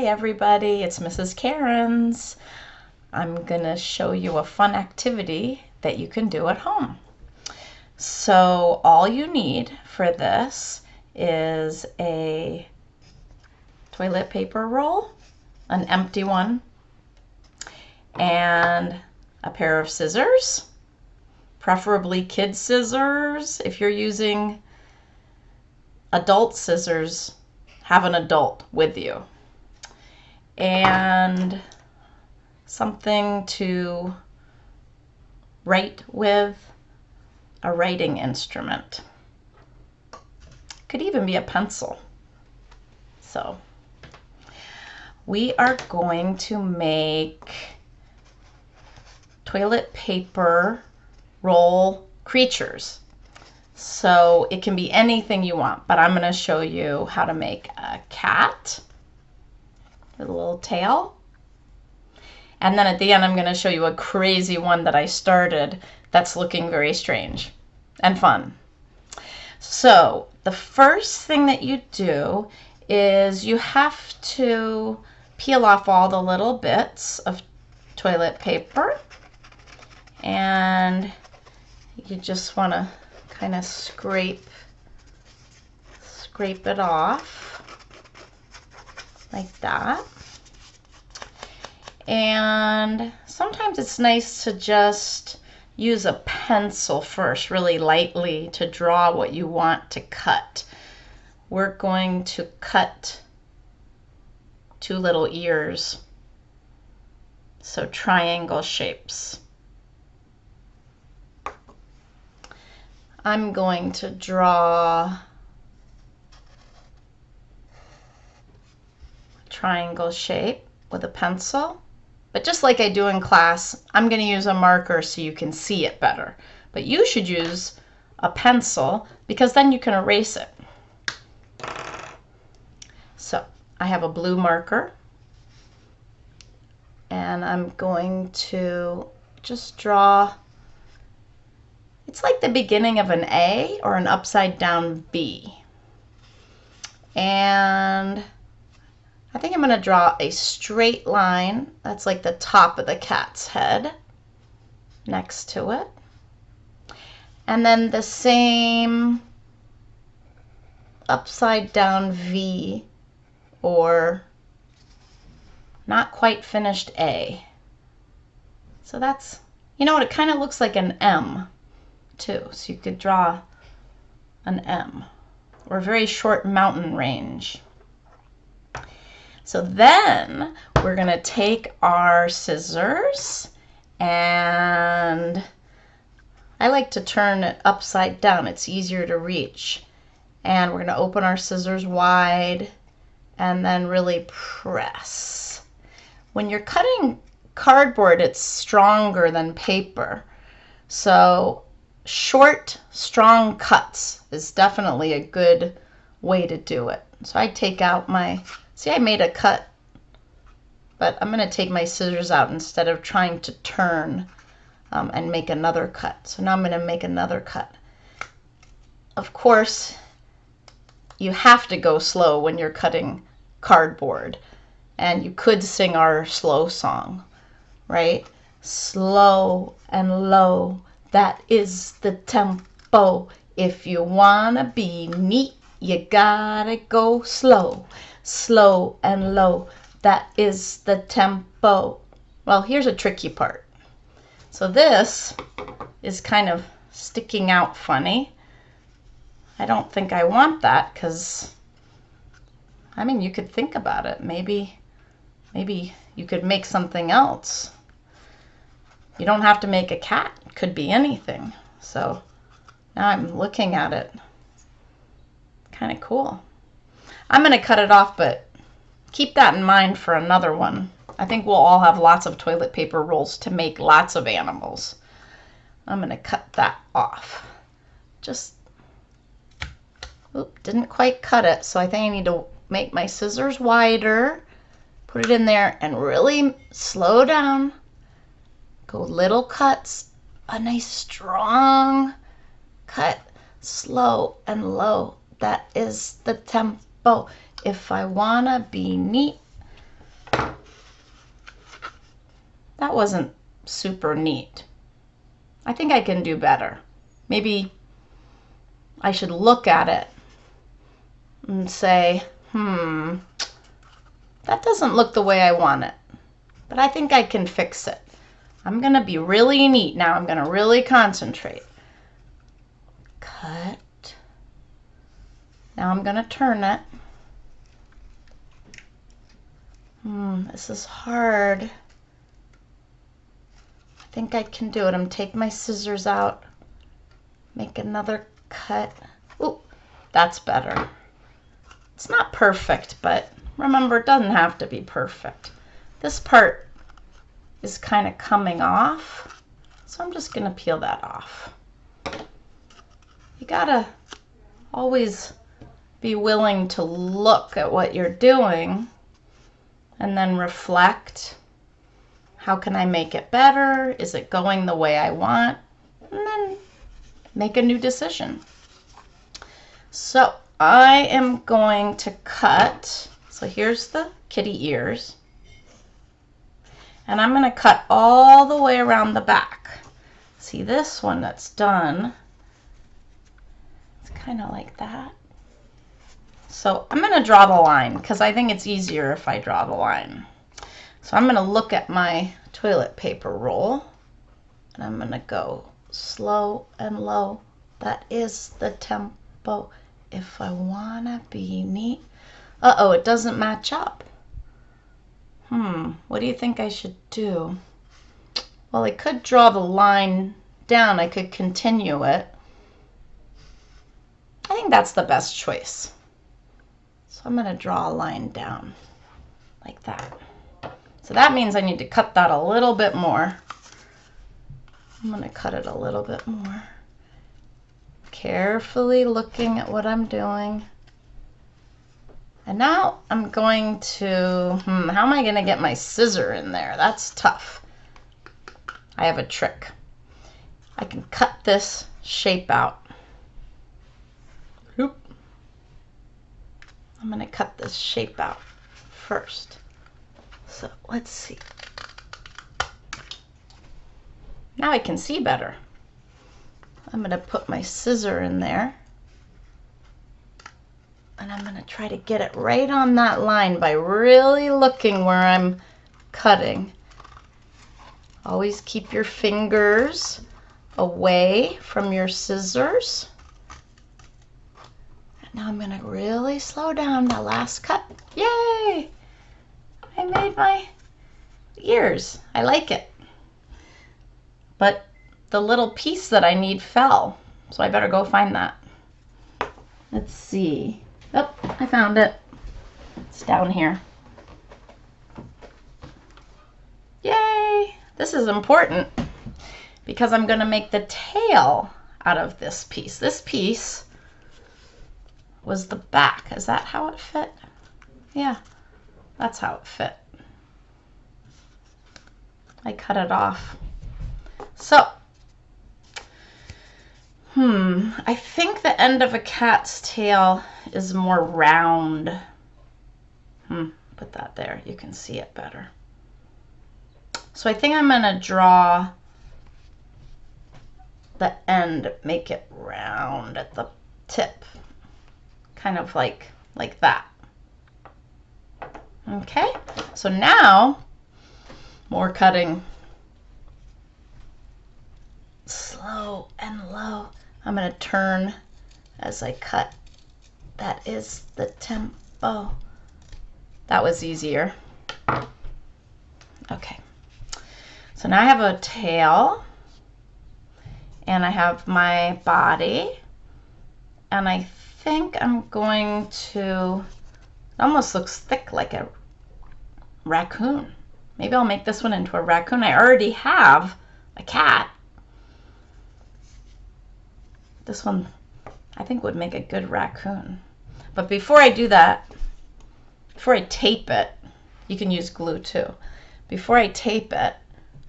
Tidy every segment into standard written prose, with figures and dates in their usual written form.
everybody, it's Mrs. Cairns. I'm gonna show you a fun activity that you can do at home. So all you need for this is a toilet paper roll, an empty one, and a pair of scissors, preferably kid scissors. If you're using adult scissors, have an adult with you. And something to write with, a writing instrument. Could even be a pencil. So we are going to make toilet paper roll creatures. So it can be anything you want, but I'm going to show you how to make a cat with a little tail. And then at the end, I'm going to show you a crazy one that I started that's looking very strange and fun. So the first thing that you do is you have to peel off all the little bits of toilet paper, and you just want to kind of scrape it off like that. And sometimes it's nice to just use a pencil first, really lightly, to draw what you want to cut. We're going to cut two little ears, so triangle shapes. I'm going to draw a triangle shape with a pencil, but just like I do in class, I'm going to use a marker so you can see it better. But you should use a pencil because then you can erase it. So I have a blue marker, and I'm going to just draw. It's like the beginning of an A or an upside down B. And I think I'm going to draw a straight line. That's like the top of the cat's head next to it. And then the same upside down V or not quite finished A. So that's, you know what, it kind of looks like an M too. So you could draw an M or a very short mountain range. So then we're going to take our scissors, and I like to turn it upside down. It's easier to reach. And we're going to open our scissors wide and then really press. When you're cutting cardboard, it's stronger than paper. So short, strong cuts is definitely a good way to do it. So I take out my, see, I made a cut, but I'm going to take my scissors out instead of trying to turn and make another cut. So now I'm going to make another cut. Of course, you have to go slow when you're cutting cardboard, and you could sing our slow song, right? Slow and low, that is the tempo. If you want to be neat, you gotta go slow. Slow and low, that is the tempo. Well, here's a tricky part. So this is kind of sticking out funny. I don't think I want that because, I mean, you could think about it. Maybe you could make something else. You don't have to make a cat. It could be anything. So now I'm looking at it. Kind of cool. I'm going to cut it off, but keep that in mind for another one. I think we'll all have lots of toilet paper rolls to make lots of animals. I'm going to cut that off. Just, oop, didn't quite cut it, so I think I need to make my scissors wider, put it in there, and really slow down. Go little cuts, a nice strong cut, slow and low. That is the tempo. If I wanna be neat, That wasn't super neat. I think I can do better. Maybe I should look at it and say, that doesn't look the way I want it. But I think I can fix it. I'm going to be really neat now. I'm going to really concentrate. Cut. Now I'm going to turn it. This is hard. I think I can do it. I'm going to take my scissors out. Make another cut. Ooh, that's better. It's not perfect, but remember, it doesn't have to be perfect. This part is kind of coming off, so I'm just going to peel that off. You gotta always be willing to look at what you're doing and then reflect. How can I make it better? Is it going the way I want? And then make a new decision. So I am going to cut. So here's the kitty ears. And I'm going to cut all the way around the back. See this one that's done? It's kind of like that. So I'm going to draw the line because I think it's easier if I draw the line. So I'm going to look at my toilet paper roll and I'm going to go slow and low. That is the tempo. If I want to be neat. Uh-oh, it doesn't match up. What do you think I should do? Well, I could draw the line down. I could continue it. I think that's the best choice. So I'm going to draw a line down like that. So that means I need to cut that a little bit more. I'm going to cut it a little bit more. Carefully looking at what I'm doing. And now I'm going to, how am I going to get my scissor in there? That's tough. I have a trick. I can cut this shape out. Oop. I'm going to cut this shape out first. So let's see. Now I can see better. I'm going to put my scissor in there. And I'm going to try to get it right on that line by really looking where I'm cutting. Always keep your fingers away from your scissors. And now I'm going to really slow down the last cut. Yay! I made my ears. I like it. But the little piece that I need fell, so I better go find that. Let's see. Oh, I found it. It's down here. Yay! This is important because I'm going to make the tail out of this piece. This piece was the back. Is that how it fit? Yeah, that's how it fit. I cut it off. So, I think the end of a cat's tail is more round. Put that there. You can see it better. So I think I'm going to draw the end, make it round at the tip. Kind of like that. Okay, so now more cutting. Slow and low. I'm going to turn as I cut. That is the tempo. That was easier. Okay. So now I have a tail. And I have my body. And I think I'm going to... It almost looks thick like a raccoon. Maybe I'll make this one into a raccoon. I already have a cat. This one, I think, would make a good raccoon. But before I do that, before I tape it, you can use glue too. Before I tape it,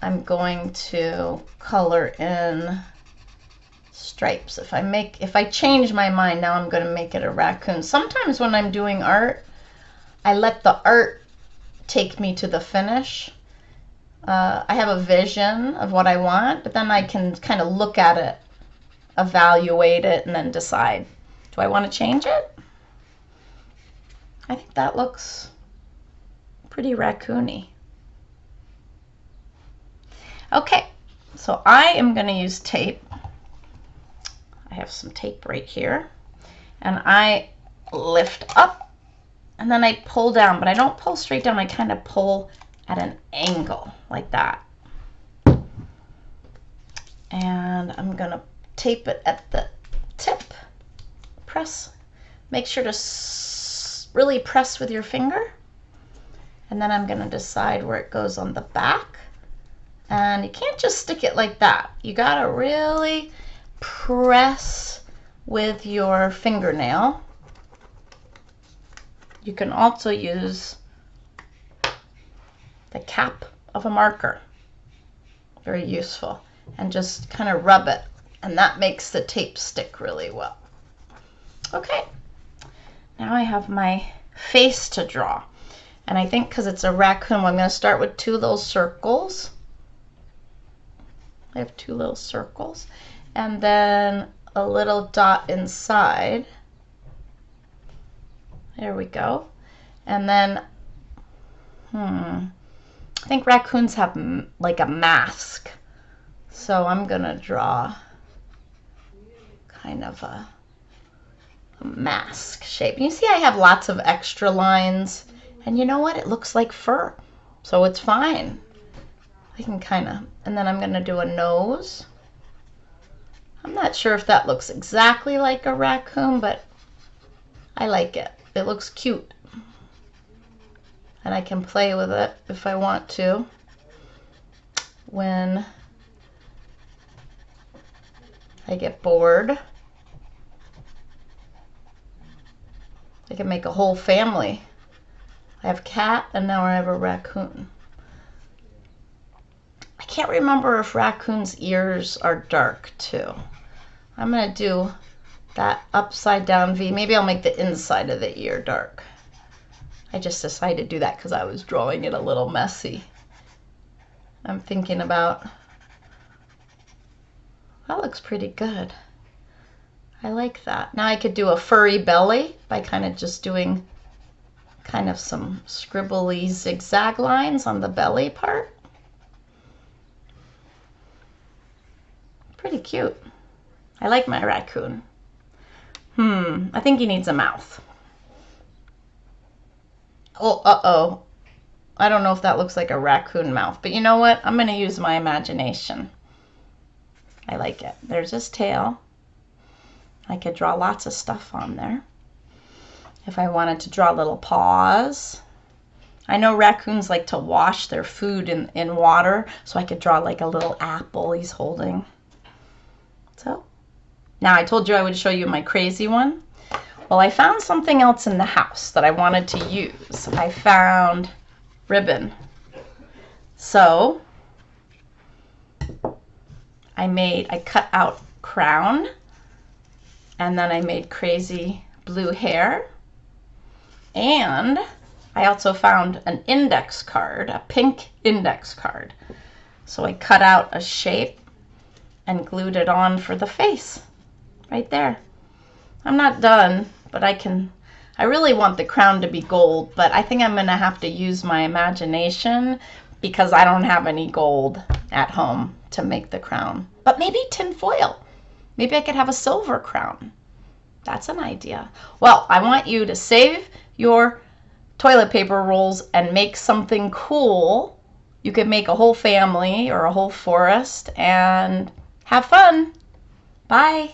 I'm going to color in stripes. If I change my mind, now I'm going to make it a raccoon. Sometimes when I'm doing art, I let the art take me to the finish. I have a vision of what I want, but then I can kind of look at it, evaluate it, and then decide, do I want to change it? I think that looks pretty raccoony. Okay, so I am going to use tape. I have some tape right here, and I lift up and then I pull down, but I don't pull straight down. I kind of pull at an angle like that. And I'm going to tape it at the tip. Press. Make sure to really press with your finger. And then I'm going to decide where it goes on the back. And you can't just stick it like that. You got to really press with your fingernail. You can also use the cap of a marker. Very useful. And just kind of rub it. And that makes the tape stick really well. Okay. Now I have my face to draw. And I think because it's a raccoon, I'm going to start with 2 little circles. I have 2 little circles. And then a little dot inside. There we go. And then, I think raccoons have like a mask. So I'm going to draw kind of a mask shape. You see I have lots of extra lines. And you know what? It looks like fur. So it's fine. I can kind of, and then I'm going to do a nose. I'm not sure if that looks exactly like a raccoon, but I like it. It looks cute. And I can play with it if I want to when I get bored. I can make a whole family. I have a cat and now I have a raccoon. I can't remember if raccoons' ears are dark too. I'm going to do that upside down V. Maybe I'll make the inside of the ear dark. I just decided to do that because I was drawing it a little messy. I'm thinking about, that looks pretty good. I like that. Now I could do a furry belly by kind of just doing kind of some scribbly zigzag lines on the belly part. Pretty cute. I like my raccoon. I think he needs a mouth. Oh, uh-oh. I don't know if that looks like a raccoon mouth, but you know what? I'm going to use my imagination. I like it. There's his tail. I could draw lots of stuff on there. If I wanted to draw little paws. I know raccoons like to wash their food in water, so I could draw like a little apple he's holding. So, now I told you I would show you my crazy one. Well, I found something else in the house that I wanted to use. I found ribbon. So, I cut out crown, and then I made crazy blue hair. And I also found an index card, a pink index card. So I cut out a shape and glued it on for the face right there. I'm not done, but I really want the crown to be gold, but I think I'm going to have to use my imagination because I don't have any gold at home to make the crown. But maybe tin foil. Maybe I could have a silver crown. That's an idea. Well, I want you to save your toilet paper rolls and make something cool. You could make a whole family or a whole forest and have fun. Bye.